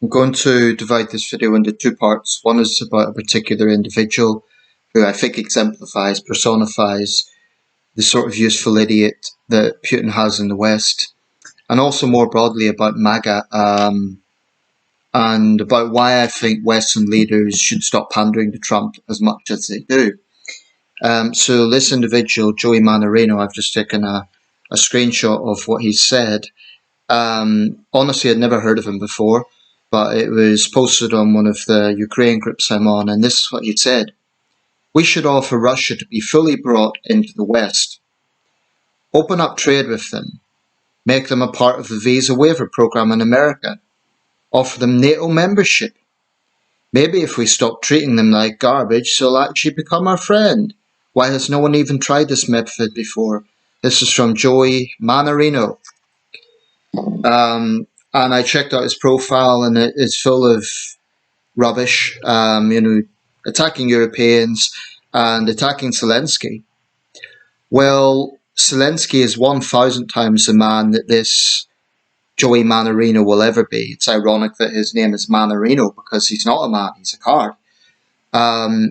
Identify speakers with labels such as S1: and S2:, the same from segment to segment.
S1: I'm going to divide this video into two parts. One is about a particular individual who I think exemplifies, personifies the sort of useful idiot that Putin has in the West, and also more broadly about MAGA, and about why I think Western leaders should stop pandering to Trump as much as they do. So this individual, Joey Mannarino, I've just taken a screenshot of what he said. Honestly, I'd never heard of him before, but it was posted on one of the Ukraine groups I'm on, and this is what he said. We should offer Russia to be fully brought into the West. Open up trade with them. Make them a part of the visa waiver program in America. Offer them NATO membership. Maybe if we stop treating them like garbage, they'll actually become our friend. Why has no one even tried this method before? This is from Joey Mannarino. And I checked out his profile, and it's full of rubbish, attacking Europeans and attacking Zelensky. Well, Zelensky is 1,000 times the man that this Joey Mannarino will ever be. It's ironic that his name is Mannarino because he's not a man, he's a card. I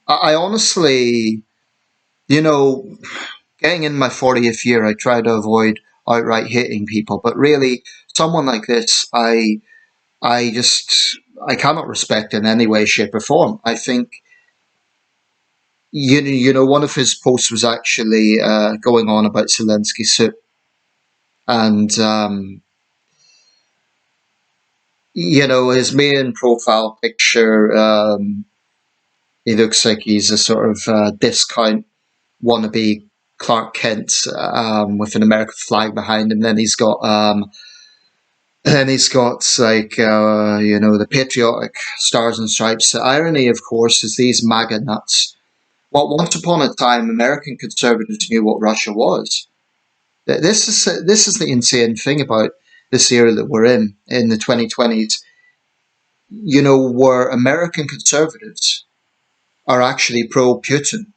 S1: honestly, getting in my 40th year, I try to avoid outright hating people, but really, someone like this, I cannot respect in any way, shape, or form. I think, one of his posts was actually going on about Zelensky's suit, and his main profile picture, he looks like he's a sort of discount wannabe Clark Kent with an American flag behind him. Then he's got the patriotic stars and stripes. The irony, of course, is these MAGA nuts. Well, once upon a time, American conservatives knew what Russia was. This is the insane thing about this era that we're in the 2020s. Where American conservatives are actually pro-Putin.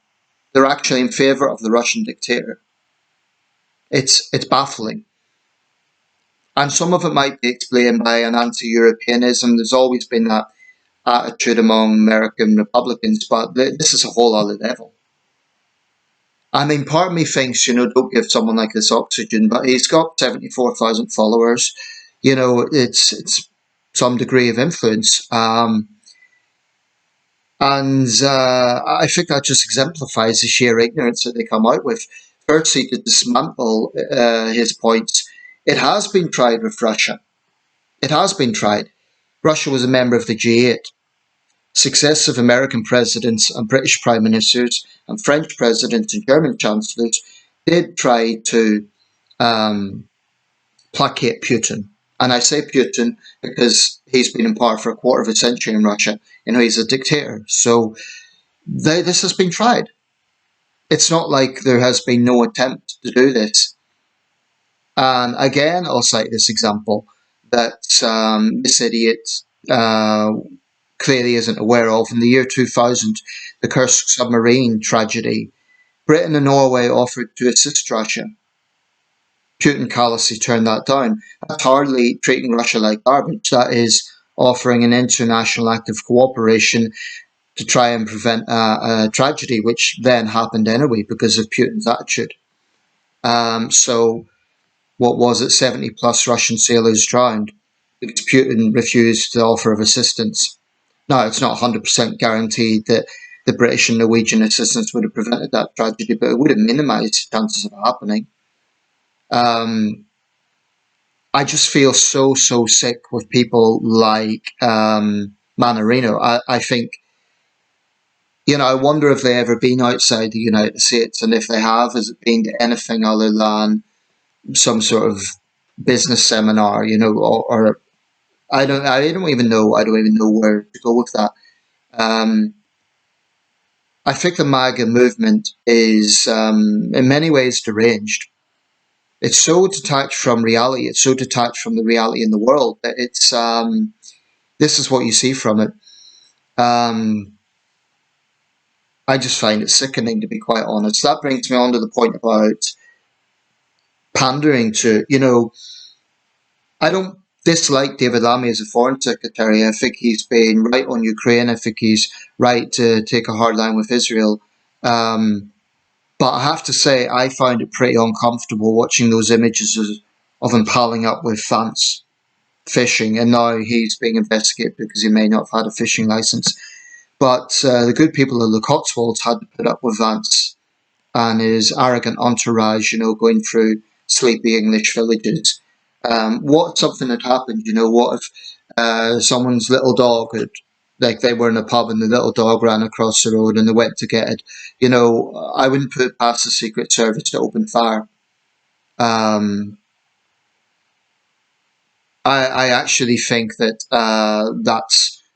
S1: They're actually in favor of the Russian dictator. It's baffling. And some of it might be explained by an anti-Europeanism. There's always been that attitude among American Republicans, but this is a whole other level. I mean, part of me thinks, don't give someone like this oxygen, but he's got 74,000 followers. It's some degree of influence. And I think that just exemplifies the sheer ignorance that they come out with. Firstly, to dismantle his points, it has been tried with Russia. It has been tried. Russia was a member of the G8. Successive American presidents and British prime ministers and French presidents and German chancellors did try to placate Putin. And I say Putin because he's been in power for a quarter of a century in Russia. He's a dictator. So this has been tried. It's not like there has been no attempt to do this. And again, I'll cite this example that this idiot clearly isn't aware of. In the year 2000, the Kursk submarine tragedy, Britain and Norway offered to assist Russia. Putin callously turned that down. That's hardly treating Russia like garbage. That is offering an international act of cooperation to try and prevent a tragedy, which then happened anyway because of Putin's attitude. So what was it, 70 plus Russian sailors drowned because Putin refused the offer of assistance. Now, it's not 100% guaranteed that the British and Norwegian assistance would have prevented that tragedy, but it would have minimised the chances of it happening. I just feel so sick with people like Mannarino. I think, I wonder if they've ever been outside the United States, and if they have, has it been anything other than some sort of business seminar, or I don't even know where to go with that. I think the MAGA movement is in many ways deranged. It's so detached from reality. It's so detached from the reality in the world that it's this is what you see from it. I just find it sickening, to be quite honest. That brings me on to the point about pandering to, I don't dislike David Lammy as a foreign secretary. I think he's been right on Ukraine. I think he's right to take a hard line with Israel. But I have to say, I find it pretty uncomfortable watching those images of him palling up with Vance fishing, and now he's being investigated because he may not have had a fishing license. But the good people of the Cotswolds had to put up with Vance and his arrogant entourage, going through sleepy English villages. What something had happened, what if someone's little dog had, like they were in a pub and the little dog ran across the road and they went to get it. I wouldn't put it past the Secret Service to open fire. I actually think that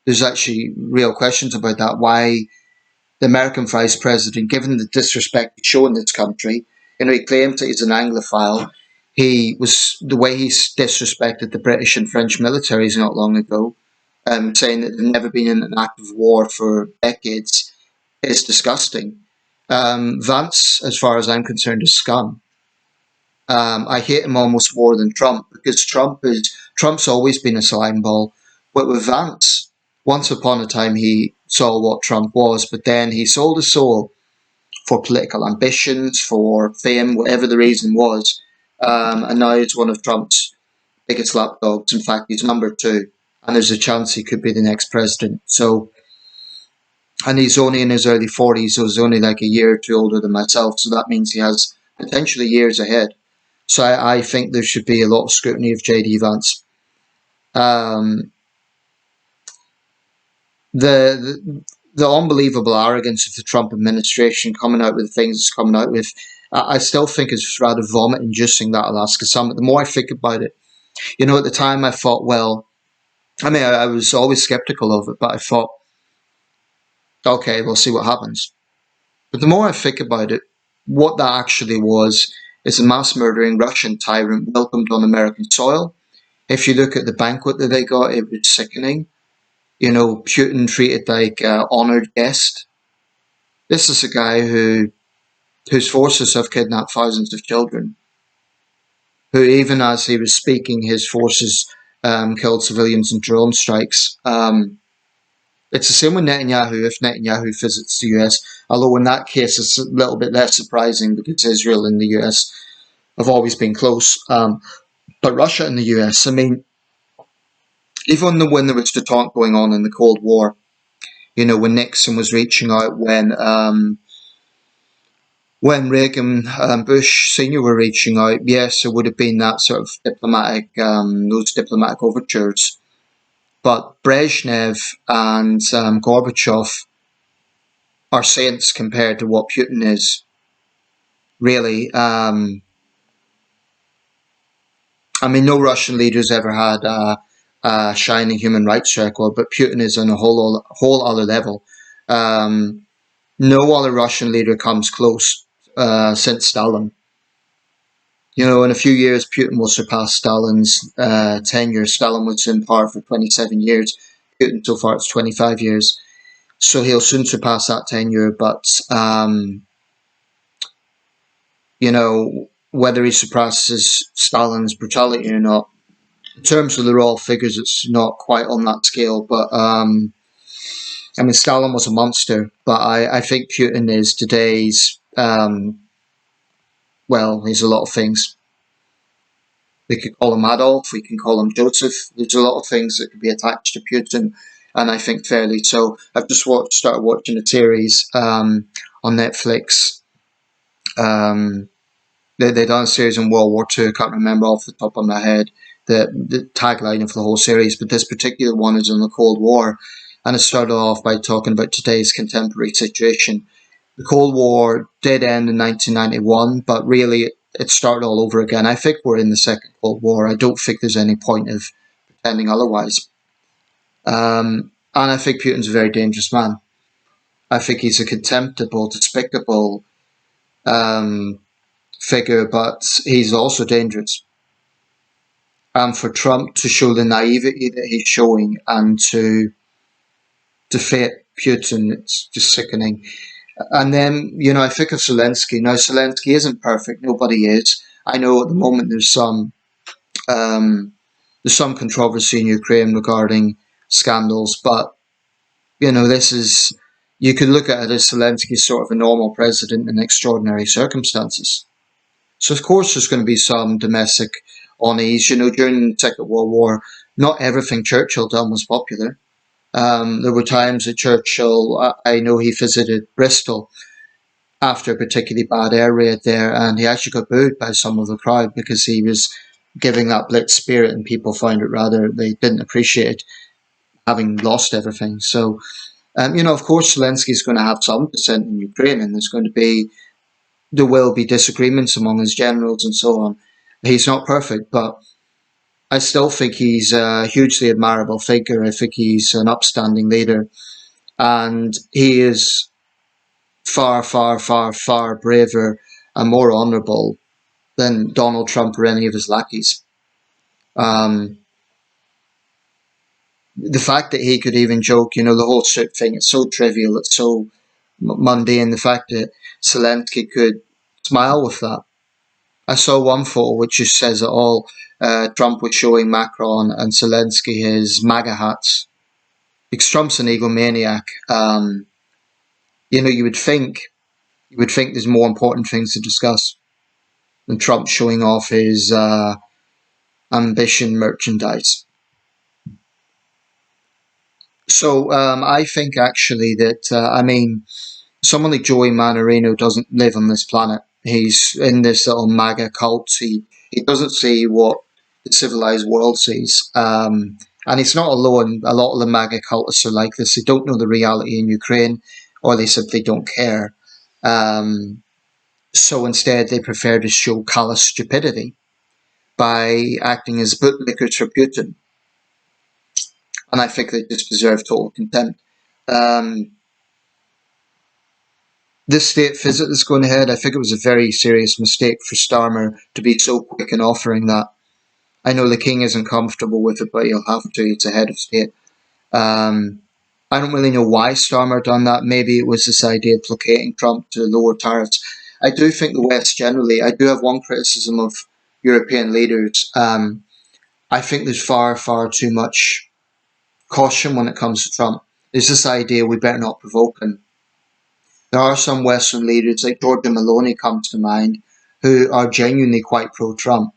S1: there's actually real questions about that. Why the American vice president, given the disrespect he's shown this country, he claims that he's an Anglophile. The way he disrespected the British and French militaries not long ago, saying that they've never been in an active war for decades, is disgusting. Vance, as far as I'm concerned, is scum. I hate him almost more than Trump because Trump's always been a slime ball. But with Vance, once upon a time he saw what Trump was, but then he sold his soul for political ambitions, for fame, whatever the reason was. And now he's one of Trump's biggest lapdogs. In fact, he's number 2, and there's a chance he could be the next president. So, and he's only in his early 40s, so he's only like a year or two older than myself. So that means he has potentially years ahead. So I think there should be a lot of scrutiny of J.D. Vance. The unbelievable arrogance of the Trump administration coming out with the things it's coming out with, I still think is rather vomit-inducing, that Alaska summit. The more I think about it, at the time I thought, well, I was always skeptical of it, but I thought, okay, we'll see what happens. But the more I think about it, what that actually was is a mass-murdering Russian tyrant welcomed on American soil. If you look at the banquet that they got, it was sickening. Putin treated like an honoured guest. This is a guy whose forces have kidnapped thousands of children, who even as he was speaking, his forces killed civilians in drone strikes. It's the same with Netanyahu if Netanyahu visits the US, although in that case it's a little bit less surprising because Israel and the US have always been close. But Russia and the US, even when there was detente going on in the Cold War, when Nixon was reaching out, when Reagan and Bush Sr. were reaching out, yes, it would have been that sort of those diplomatic overtures. But Brezhnev and Gorbachev are saints compared to what Putin is, really. No Russian leader's ever had a shining human rights record, but Putin is on a whole other level. No other Russian leader comes close since Stalin. In a few years, Putin will surpass Stalin's tenure. Stalin was in power for 27 years. Putin, so far, it's 25 years. So he'll soon surpass that tenure. But, whether he surpasses Stalin's brutality or not, in terms of the raw figures, it's not quite on that scale. But, Stalin was a monster. But I think Putin is today's... he's a lot of things. We could call him Adolf, we can call him Joseph. There's a lot of things that could be attached to Putin, and I think fairly so. I've just started watching a series on Netflix. They done a series on World War II. I can't remember off the top of my head the tagline of the whole series, but this particular one is on the Cold War, and it started off by talking about today's contemporary situation. The Cold War did end in 1991, but really it started all over again. I think we're in the Second Cold War. I don't think there's any point of pretending otherwise. And I think Putin's a very dangerous man. I think he's a contemptible, despicable figure, but he's also dangerous. And for Trump to show the naivety that he's showing and to defeat Putin, it's just sickening. And then, I think of Zelensky. Now, Zelensky isn't perfect. Nobody is. I know at the moment there's some There's some controversy in Ukraine regarding scandals, but this is, you could look at it as Zelensky's sort of a normal president in extraordinary circumstances. So of course there's going to be some domestic unease. During the Second World War, not everything Churchill done was popular. There were times that Churchill, I know he visited Bristol after a particularly bad air raid there, and he actually got booed by some of the crowd because he was giving that blitz spirit, and people found it rather, they didn't appreciate having lost everything. So, of course, Zelensky's going to have some dissent in Ukraine, and there will be disagreements among his generals and so on. He's not perfect, but I still think he's a hugely admirable figure. I think he's an upstanding leader, and he is far, far, far, far braver and more honourable than Donald Trump or any of his lackeys. The fact that he could even joke, the whole strip thing, it's so trivial, it's so mundane. The fact that Zelensky could smile with that. I saw one photo which just says it all. Trump was showing Macron and Zelensky his MAGA hats. Because Trump's an egomaniac. You would think there's more important things to discuss than Trump showing off his ambition merchandise. So I think actually that, someone like Joey Mannarino doesn't live on this planet. He's in this little MAGA cult. He doesn't see what the civilized world sees. And he's not alone. A lot of the MAGA cultists are like this. They don't know the reality in Ukraine, or they simply don't care. So instead, they prefer to show callous stupidity by acting as bootlickers for Putin. And I think they just deserve total contempt. This state visit that's going ahead, I think it was a very serious mistake for Starmer to be so quick in offering that. I know the king isn't comfortable with it, but he'll have to. It's a head of state. I don't really know why Starmer done that. Maybe it was this idea of placating Trump to lower tariffs. I do think the West generally, I do have one criticism of European leaders. I think there's far, far too much caution when it comes to Trump. There's this idea we better not provoke him. There are some Western leaders, like Giorgia Meloni comes to mind, who are genuinely quite pro-Trump.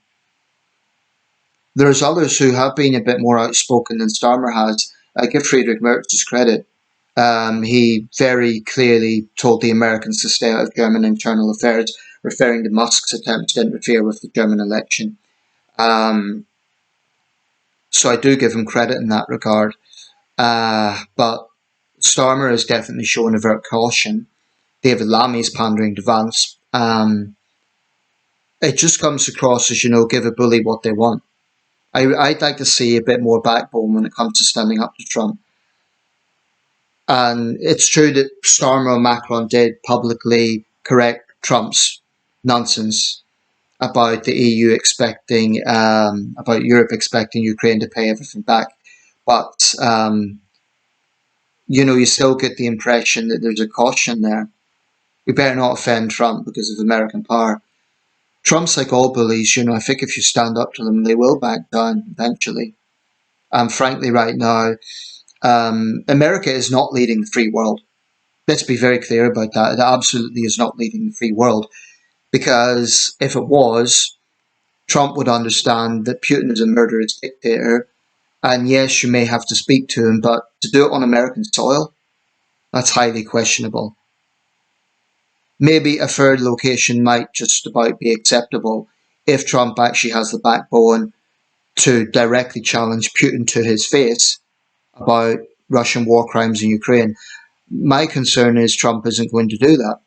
S1: There's others who have been a bit more outspoken than Starmer has. I give Friedrich Merz his credit. He very clearly told the Americans to stay out of German internal affairs, referring to Musk's attempts to interfere with the German election. So I do give him credit in that regard. But Starmer has definitely shown avert caution. David Lammy's pandering to Vance. It just comes across as, give a bully what they want. I'd like to see a bit more backbone when it comes to standing up to Trump. And it's true that Starmer and Macron did publicly correct Trump's nonsense about the EU expecting, about Europe expecting Ukraine to pay everything back. But, you still get the impression that there's a caution there. We better not offend Trump because of American power. Trump's like all bullies, I think if you stand up to them, they will back down eventually. And frankly, right now, America is not leading the free world. Let's be very clear about that. It absolutely is not leading the free world. Because if it was, Trump would understand that Putin is a murderous dictator. And yes, you may have to speak to him, but to do it on American soil, that's highly questionable. Maybe a third location might just about be acceptable if Trump actually has the backbone to directly challenge Putin to his face about Russian war crimes in Ukraine. My concern is Trump isn't going to do that.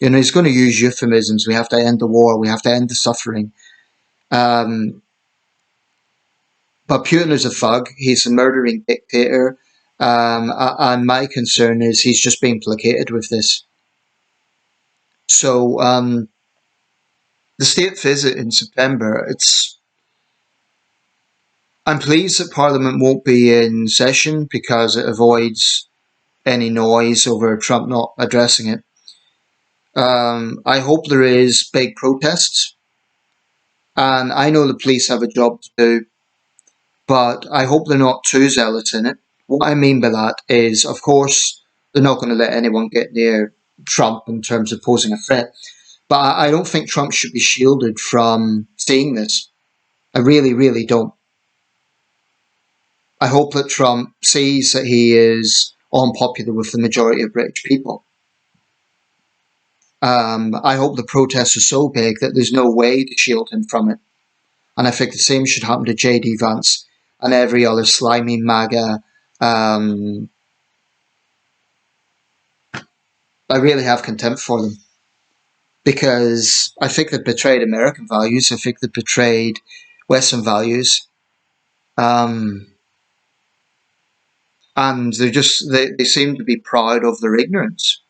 S1: He's going to use euphemisms. We have to end the war. We have to end the suffering. But Putin is a thug. He's a murdering dictator. And my concern is he's just being placated with this. So the state visit in September, I'm pleased that Parliament won't be in session because it avoids any noise over Trump not addressing it. I hope there is big protests. And I know the police have a job to do. but I hope they're not too zealous in it. What I mean by that is, of course, they're not going to let anyone get near Trump in terms of posing a threat. But I don't think Trump should be shielded from seeing this. I really, really don't. I hope that Trump sees that he is unpopular with the majority of British people. I hope the protests are so big that there's no way to shield him from it. And I think the same should happen to JD Vance and every other slimy MAGA. I really have contempt for them because I think they've betrayed American values. I think they've betrayed Western values. And they seem to be proud of their ignorance.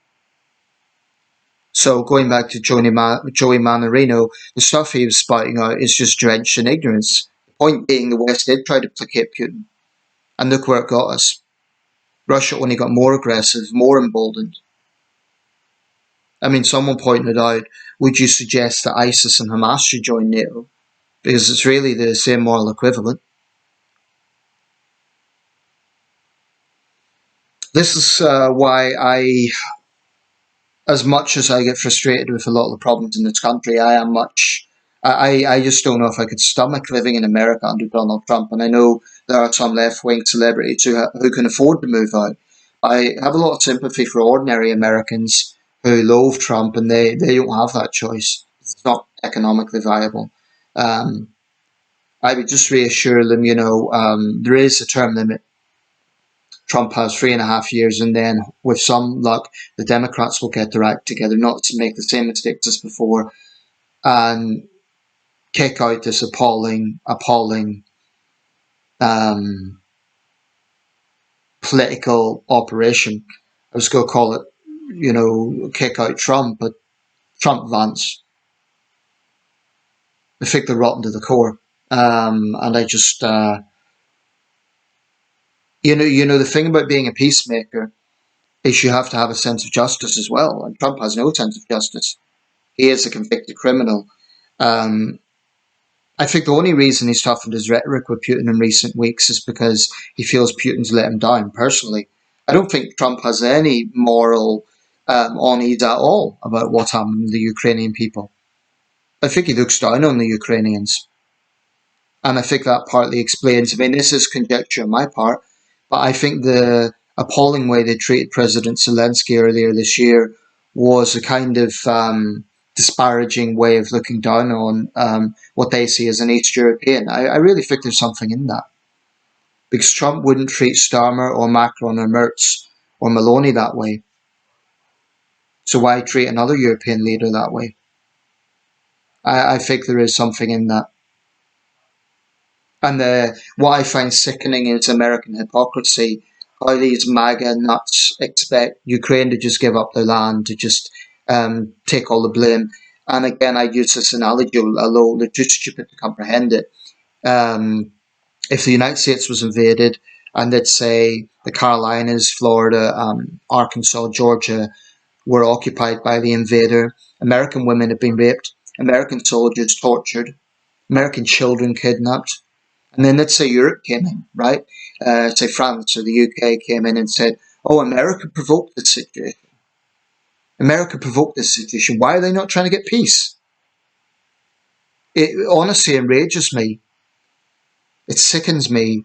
S1: So going back to Joey Mannarino, the stuff he was spouting out is just drenched in ignorance. The point being, the West did try to placate Putin, and look where it got us. Russia only got more aggressive, more emboldened. I mean, someone pointed out, would you suggest that ISIS and Hamas should join NATO? Because it's really the same moral equivalent. This is why as much as I get frustrated with a lot of the problems in this country, I just don't know if I could stomach living in America under Donald Trump. And I know there are some left-wing celebrities who can afford to move out. I have a lot of sympathy for ordinary Americans who loathe Trump, and they don't have that choice. It's not economically viable. Um, I would just reassure them, there is a term limit. Trump has 3.5 years, and then with some luck, the Democrats will get their act together, not to make the same mistakes as before, and kick out this appalling um, political operation. I was going to call it, kick out Trump, but Trump Vance. I think they're rotten to the core, and I just, the thing about being a peacemaker is you have to have a sense of justice as well. And Trump has no sense of justice. He is a convicted criminal. Um, I think the only reason he's toughened his rhetoric with Putin in recent weeks is because he feels Putin's let him down personally. I don't think Trump has any moral unease at all about what's happened to the Ukrainian people. I think he looks down on the Ukrainians. And I think that partly explains, I mean, this is conjecture on my part, but I think the appalling way they treated President Zelensky earlier this year was a kind of disparaging way of looking down on what they see as an East European. I really think there's something in that. Because Trump wouldn't treat Starmer or Macron or Merz or Maloney that way. So why treat another European leader that way? I think there is something in that. And what I find sickening is American hypocrisy. How these MAGA nuts expect Ukraine to just give up their land, to just take all the blame. And again, I use this analogy, although they're too stupid to comprehend it. If the United States was invaded, and let's say the Carolinas, Florida, Arkansas, Georgia were occupied by the invader, American women had been raped, American soldiers tortured, American children kidnapped, and then let's say Europe came in, right? Say France or the UK came in and said, oh, America provoked this situation. America provoked this situation. Why are they not trying to get peace? It honestly enrages me. It sickens me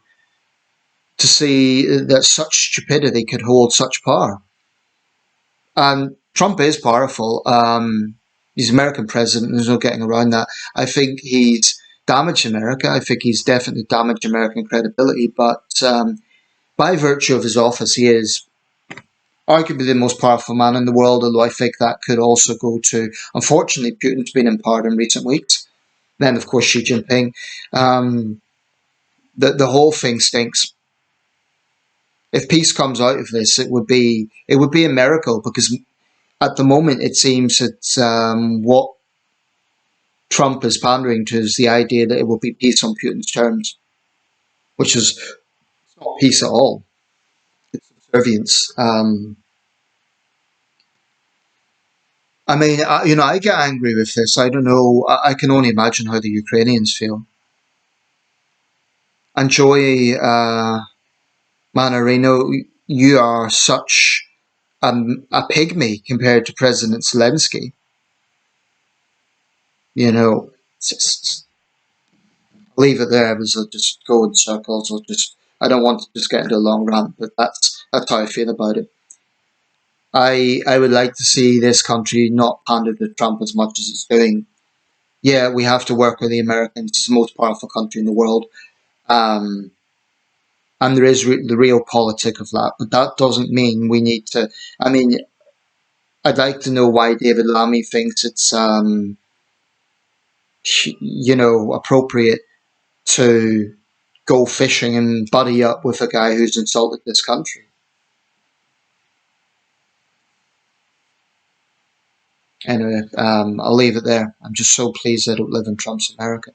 S1: to see that such stupidity could hold such power. And Trump is powerful. He's American president. There's no getting around that. I think he's damaged America. I think he's definitely damaged American credibility. But by virtue of his office, he is arguably the most powerful man in the world, although I think that could also go to, unfortunately, Putin's been in power in recent weeks. Then, of course, Xi Jinping. The whole thing stinks. If peace comes out of this, it would be a miracle, because at the moment it seems that what Trump is pandering to is the idea that it will be peace on Putin's terms, which is not peace at all. It's subservience. I mean, I get angry with this. I don't know. I can only imagine how the Ukrainians feel. And Joy Mannarino, you are such a pygmy compared to President Zelensky. You know, just leave it there because I'll just go in circles. I don't want to just get into a long rant, but that's how I feel about it. I would like to see this country not pander to Trump as much as it's doing. Yeah, we have to work with the Americans. It's the most powerful country in the world. Um, and there is the real politic of that, but that doesn't mean we need to. I mean, I'd like to know why David Lammy thinks it's, appropriate to go fishing and buddy up with a guy who's insulted this country. Anyway, I'll leave it there. I'm just so pleased I don't live in Trump's America.